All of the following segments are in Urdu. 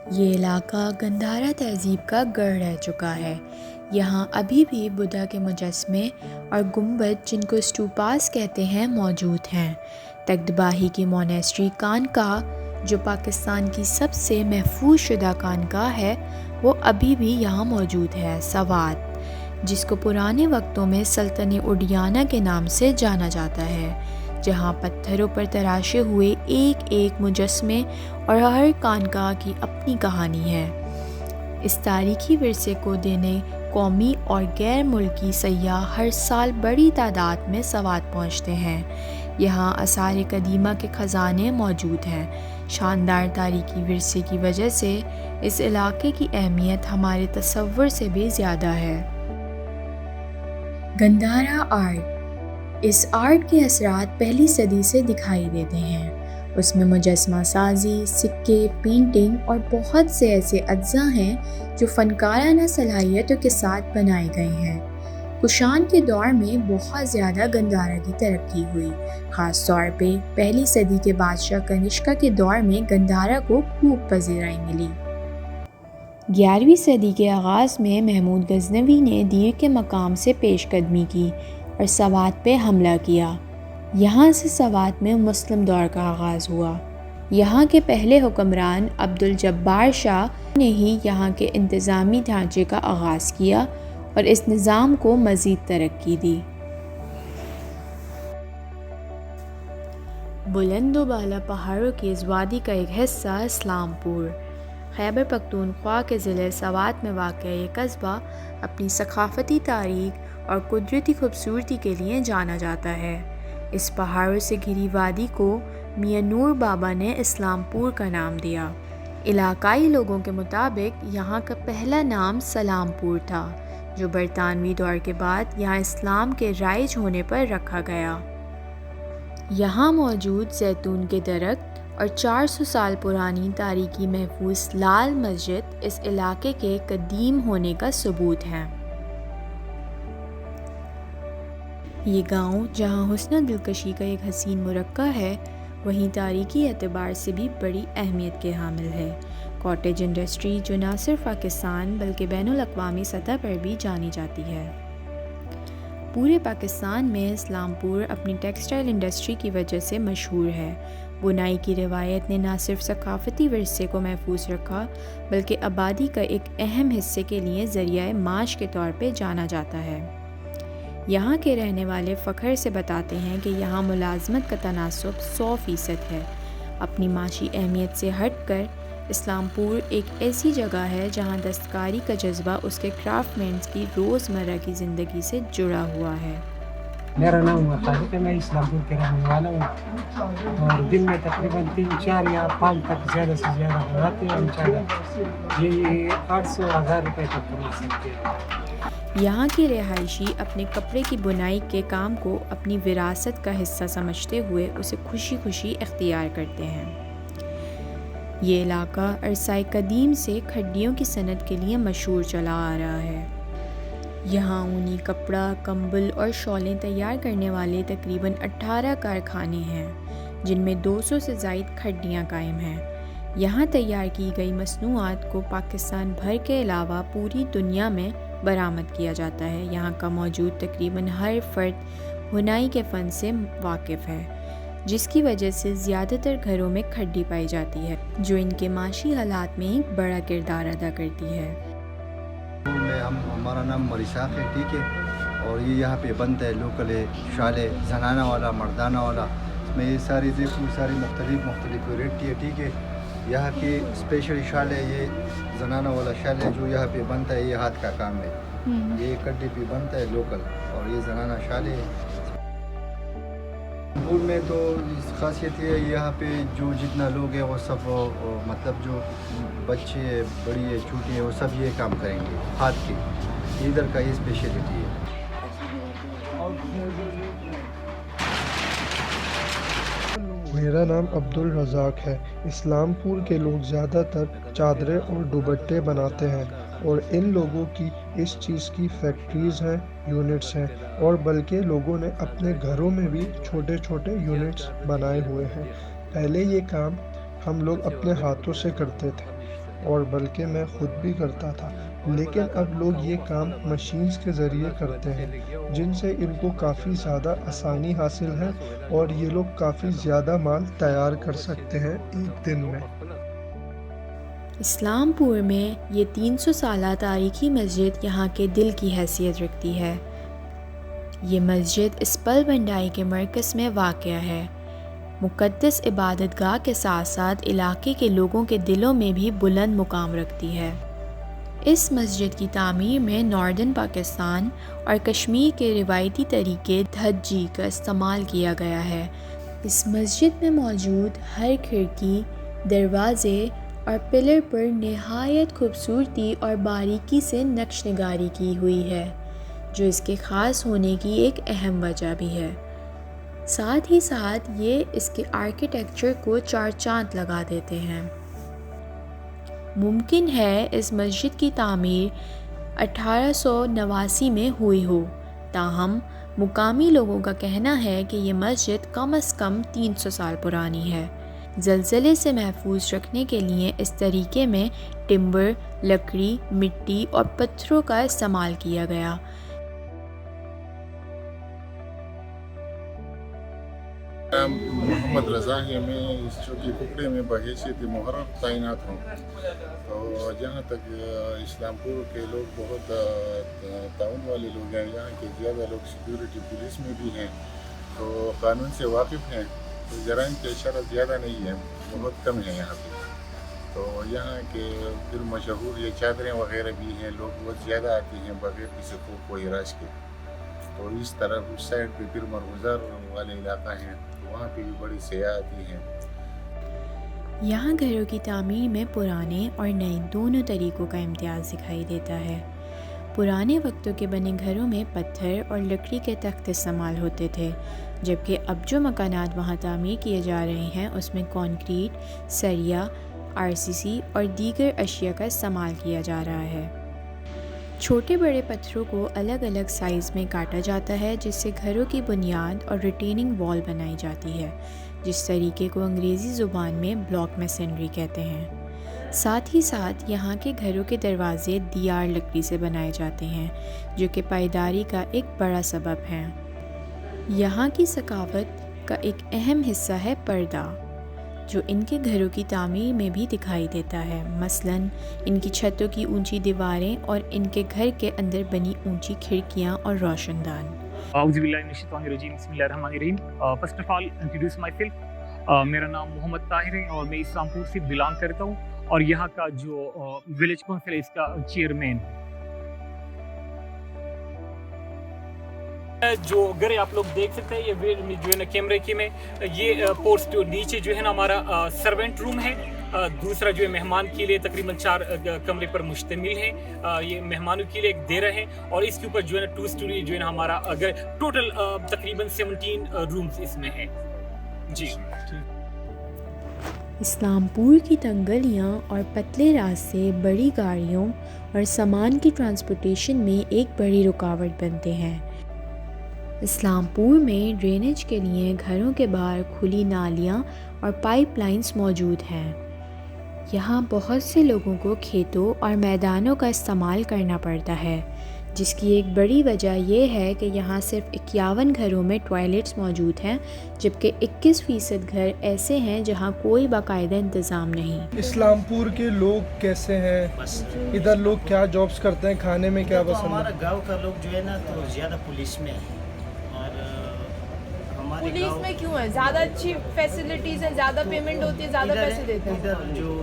یہ علاقہ گندھارا تہذیب کا گڑھ رہ چکا ہے۔ یہاں ابھی بھی بدھا کے مجسمے اور گنبد، جن کو اسٹوپاس کہتے ہیں، موجود ہیں۔ تگتباہی کی مونیسٹری خانقاہ، جو پاکستان کی سب سے محفوظ شدہ خانقاہ ہے، وہ ابھی بھی یہاں موجود ہے۔ سوات، جس کو پرانے وقتوں میں سلطنت اڈیانہ کے نام سے جانا جاتا ہے، جہاں پتھروں پر تراشے ہوئے ایک ایک مجسمے اور ہر خانقاہ کی اپنی کہانی ہے۔ اس تاریخی ورثے کو دینے قومی اور غیر ملکی سیاح ہر سال بڑی تعداد میں سوات پہنچتے ہیں۔ یہاں آثار قدیمہ کے خزانے موجود ہیں۔ شاندار تاریخی ورثے کی وجہ سے اس علاقے کی اہمیت ہمارے تصور سے بھی زیادہ ہے۔ گندھارا آرٹ، اس آرٹ کے اثرات پہلی صدی سے دکھائی دیتے ہیں۔ اس میں مجسمہ سازی، سکے، پینٹنگ اور بہت سے ایسے اجزاء ہیں جو فنکارانہ صلاحیتوں کے ساتھ بنائے گئے ہیں۔ کشان کے دور میں بہت زیادہ گندھارا کی ترقی ہوئی، خاص طور پہ پہلی صدی کے بادشاہ کنشکا کے دور میں گندھارا کو خوب پذیرائی ملی۔ 11ویں صدی کے آغاز میں محمود غزنوی نے دیر کے مقام سے پیش قدمی کی اور سوات پہ حملہ کیا۔ یہاں سے سوات میں مسلم دور کا آغاز ہوا۔ یہاں کے پہلے حکمران عبدالجبار شاہ نے ہی یہاں کے انتظامی ڈھانچے کا آغاز کیا اور اس نظام کو مزید ترقی دی۔ بلند و بالا پہاڑوں کی اس وادی کا ایک حصہ اسلام پور، خیبر پختونخوا کے ضلع سوات میں واقع یہ قصبہ اپنی ثقافتی تاریخ اور قدرتی خوبصورتی کے لیے جانا جاتا ہے۔ اس پہاڑوں سے گھری وادی کو میاں نور بابا نے اسلام پور کا نام دیا۔ علاقائی لوگوں کے مطابق یہاں کا پہلا نام سلام پور تھا، جو برطانوی دور کے بعد یہاں اسلام کے رائج ہونے پر رکھا گیا۔ یہاں موجود زیتون کے درخت اور 400 سال پرانی تاریخی محفوظ لال مسجد اس علاقے کے قدیم ہونے کا ثبوت ہیں۔ یہ گاؤں جہاں حسن و دلکشی کا ایک حسین مرقع ہے، وہیں تاریخی اعتبار سے بھی بڑی اہمیت کے حامل ہے۔ کاٹیج انڈسٹری، جو نہ صرف پاکستان بلکہ بین الاقوامی سطح پر بھی جانی جاتی ہے۔ پورے پاکستان میں اسلام پور اپنی ٹیکسٹائل انڈسٹری کی وجہ سے مشہور ہے۔ بنائی کی روایت نے نہ صرف ثقافتی ورثے کو محفوظ رکھا بلکہ آبادی کا ایک اہم حصے کے لیے ذریعہ معاش کے طور پہ جانا جاتا ہے۔ یہاں کے رہنے والے فخر سے بتاتے ہیں کہ یہاں ملازمت کا تناسب 100% ہے۔ اپنی معاشی اہمیت سے ہٹ کر اسلام پور ایک ایسی جگہ ہے جہاں دستکاری کا جذبہ اس کے کرافٹ مینز کی روزمرہ کی زندگی سے جڑا ہوا ہے۔ میرا نام خالد ہے، میں اسلام پور کے رہنے والا ہوں اور دن میں تقریباً 3-4 یا 5 تک زیادہ سے زیادہ بناتے ہیں انشاءاللہ۔ یہ 800-1000 روپے تک کما سکتے ہیں۔ یہاں کے رہائشی اپنے کپڑے کی بنائی کے کام کو اپنی وراثت کا حصہ سمجھتے ہوئے اسے خوشی خوشی اختیار کرتے ہیں۔ یہ علاقہ عرصۂ قدیم سے کھڈیوں کی صنعت کے لیے مشہور چلا آ رہا ہے۔ یہاں اونی کپڑا، کمبل اور شالیں تیار کرنے والے تقریباً 18 کارخانے ہیں، جن میں 200 سے زائد کھڈیاں قائم ہیں۔ یہاں تیار کی گئی مصنوعات کو پاکستان بھر کے علاوہ پوری دنیا میں برآمد کیا جاتا ہے۔ یہاں کا موجود تقریباً ہر فرد بنائی کے فن سے واقف ہے، جس کی وجہ سے زیادہ تر گھروں میں کھڈی پائی جاتی ہے، جو ان کے معاشی حالات میں ایک بڑا کردار ادا کرتی ہے۔ ہمارا نام مریشاق ہے، ٹھیک ہے، اور یہ یہاں پہ بنتا ہے، لوکل ہے، شالے زنانہ والا، مردانہ والا، اس میں یہ ساری دیکھو ساری مختلف ورائٹی ہے، ٹھیک ہے۔ یہاں کی اسپیشل شال ہے، یہ زنانہ والا شال ہے جو یہاں پہ بنتا ہے، یہ ہاتھ کا کام ہے، یہ کڈی پہ بنتا ہے لوکل، اور یہ زنانہ شال ہے۔ پور میں تو خاصیت یہ ہے، یہاں پہ جو جتنا لوگ ہیں وہ سب مطلب جو بچے ہیں، بڑی ہے، چھوٹی ہے، وہ سب یہ کام کریں گے ہاتھ کے، ادھر کا یہ اسپیشلٹی ہے۔ میرا نام عبدالرزاق ہے۔ اسلام پور کے لوگ زیادہ تر چادریں اور دوپٹے بناتے ہیں، اور ان لوگوں کی اس چیز کی فیکٹریز ہیں، یونٹس ہیں، اور بلکہ لوگوں نے اپنے گھروں میں بھی چھوٹے چھوٹے یونٹس بنائے ہوئے ہیں۔ پہلے یہ کام ہم لوگ اپنے ہاتھوں سے کرتے تھے۔ اور بلکہ میں خود بھی کرتا تھا، لیکن اب لوگ یہ کام مشینز کے ذریعے کرتے ہیں جن سے ان کو کافی زیادہ آسانی حاصل ہے اور یہ لوگ کافی زیادہ مال تیار کر سکتے ہیں ایک دن میں۔ اسلام پور میں یہ 300 سالہ تاریخی مسجد یہاں کے دل کی حیثیت رکھتی ہے۔ یہ مسجد اسپل بنڈائی کے مرکز میں واقع ہے۔ مقدس عبادت گاہ کے ساتھ ساتھ علاقے کے لوگوں کے دلوں میں بھی بلند مقام رکھتی ہے۔ اس مسجد کی تعمیر میں ناردرن پاکستان اور کشمیر کے روایتی طریقے دھجی کا استعمال کیا گیا ہے۔ اس مسجد میں موجود ہر کھڑکی، دروازے اور پلر پر نہایت خوبصورتی اور باریکی سے نقش نگاری کی ہوئی ہے، جو اس کے خاص ہونے کی ایک اہم وجہ بھی ہے۔ ساتھ ہی ساتھ یہ اس کے آرکیٹیکچر کو چار چاند لگا دیتے ہیں۔ ممکن ہے اس مسجد کی تعمیر 1889 میں ہوئی ہو، تاہم مقامی لوگوں کا کہنا ہے کہ یہ مسجد کم از کم 300 سال پرانی ہے۔ زلزلے سے محفوظ رکھنے کے لیے اس طریقے میں ٹمبر، لکڑی، مٹی اور پتھروں کا استعمال کیا گیا۔ محمد رضا ہے، میں اس چوکی ٹکڑے میں بحیثیت محرر تعینات ہوں۔ تو جہاں تک اسلام پور کے لوگ بہت تعاون والے لوگ ہیں، یہاں کے زیادہ لوگ سیکیورٹی پولیس میں بھی ہیں، تو قانون سے واقف ہیں، تو جرائم کی شرح زیادہ نہیں ہے، بہت کم ہے یہاں پہ۔ تو یہاں کے پھر مشہور یہ چادریں وغیرہ بھی ہیں، لوگ بہت زیادہ آتے ہیں بغیر کسی خوف و ہراس کے۔ تو اس طرف اس سائڈ پہ پھر مرغزار والے علاقہ ہیں، وہاں پہ بھی بڑی سیاح آتی ہیں۔ یہاں گھروں کی تعمیر میں پرانے اور نئے دونوں طریقوں کا امتیاز دکھائی دیتا ہے۔ پرانے وقتوں کے بنے گھروں میں پتھر اور لکڑی کے تخت استعمال ہوتے تھے، جبکہ اب جو مکانات وہاں تعمیر کیے جا رہے ہیں اس میں کنکریٹ، سریا، RCC اور دیگر اشیاء کا استعمال کیا جا رہا ہے۔ چھوٹے بڑے پتھروں کو الگ الگ سائز میں کاٹا جاتا ہے، جس سے گھروں کی بنیاد اور ریٹیننگ وال بنائی جاتی ہے، جس طریقے کو انگریزی زبان میں بلاک میسنری کہتے ہیں۔ ساتھ ہی ساتھ یہاں کے گھروں کے دروازے دیار لکڑی سے بنائے جاتے ہیں، جو کہ پائیداری کا ایک بڑا سبب ہے۔ یہاں کی ثقافت کا ایک اہم حصہ ہے پردہ، جو ان کے گھروں کی تعمیر میں بھی دکھائی دیتا ہے، مثلاً ان کی چھتوں کی اونچی دیواریں اور ان کے گھر کے اندر بنی اونچی کھڑکیاں اور روشن دان۔ اعوذ باللہ من الشیطان الرجیم، بسم اللہ الرحمن الرحیم۔ First of all introduce my self, میرا نام محمد طاہر ہے اور میں اسلام پور سے بلانگ کرتا ہوں اور یہاں کا جو ولیج کونسل ہے اس کا چیئرمین۔ جو گھر آپ لوگ دیکھ سکتے ہیں، یہ جو ہے نا کیمرے کی میں، یہ پورٹ نیچے جو ہے نا ہمارا سرونٹ روم ہے، دوسرا جو ہے مہمان کے لیے تقریباً 4 کمرے پر مشتمل ہے، یہ مہمانوں کے لیے ایک دیرہ ہے، اور اس کے اوپر جو ہے نا 2 اسٹوری جو ہے نا ہمارا گھر، ٹوٹل تقریباً 17 رومز اس میں ہے جی۔ اسلام پور کی تنگ گلیاں اور پتلے راستے بڑی گاڑیوں اور سامان کی ٹرانسپورٹیشن میں ایک بڑی رکاوٹ بنتے ہیں۔ اسلام پور میں ڈرینیج کے لیے گھروں کے باہر کھلی نالیاں اور پائپ لائنز موجود ہیں۔ یہاں بہت سے لوگوں کو کھیتوں اور میدانوں کا استعمال کرنا پڑتا ہے، جس کی ایک بڑی وجہ یہ ہے کہ یہاں صرف 51 گھروں میں ٹوائلٹس موجود ہیں، جبکہ 21% گھر ایسے ہیں جہاں کوئی باقاعدہ انتظام نہیں۔ اسلام پور کے لوگ کیسے ہیں؟ ادھر لوگ کیا جابس کرتے ہیں؟ کھانے میں کیا پسند ہے؟ ہمارا گاؤں کا لوگ جو ہے نا تو زیادہ پولیس میں ہے، اور ہمارے پولیس میں کیوں ہے؟ زیادہ اچھی فیسلٹیز ہیں، زیادہ پیمنٹ ہوتی ہے، زیادہ پیسے دیتے ہیں۔ ادھر جو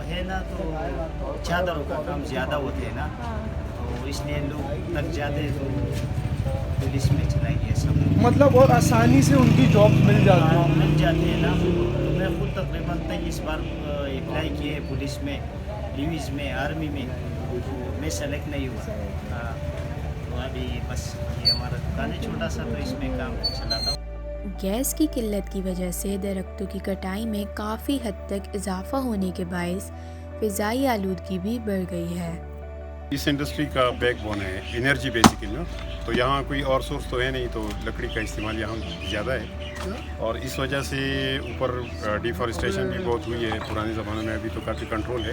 ہے نا تو چادروں کا کام زیادہ ہوتے ہیں نا، تو اس لیے لوگ تک جاتے ہیں تو پولیس میں چلائی ہے سب، مطلب اور آسانی سے ان کی جاب مل جاتی ہے۔ مل جاتے ہیں نا۔ تو میں خود تقریباً 23 بار اپلائی کیے ہے پولیس میں، پولیس میں، آرمی میں، میں سلیکٹ نہیں ہوا۔ تو ابھی بس یہ ہمارا دکان ہے چھوٹا سا، تو اس میں کام چلاتا ہوں۔ گیس کی قلت کی وجہ سے درختوں کی کٹائی میں کافی حد تک اضافہ ہونے کے باعث فضائی آلودگی بھی بڑھ گئی ہے۔ اس انڈسٹری کا بیک بون ہے انرجی بیسیکلی نا، تو یہاں کوئی اور سورس تو ہے نہیں، تو لکڑی کا استعمال یہاں زیادہ ہے، اور اس وجہ سے اوپر ڈیفارسٹیشن بھی بہت ہوئی ہے۔ پرانے زمانے میں ابھی تو کافی کنٹرول ہے،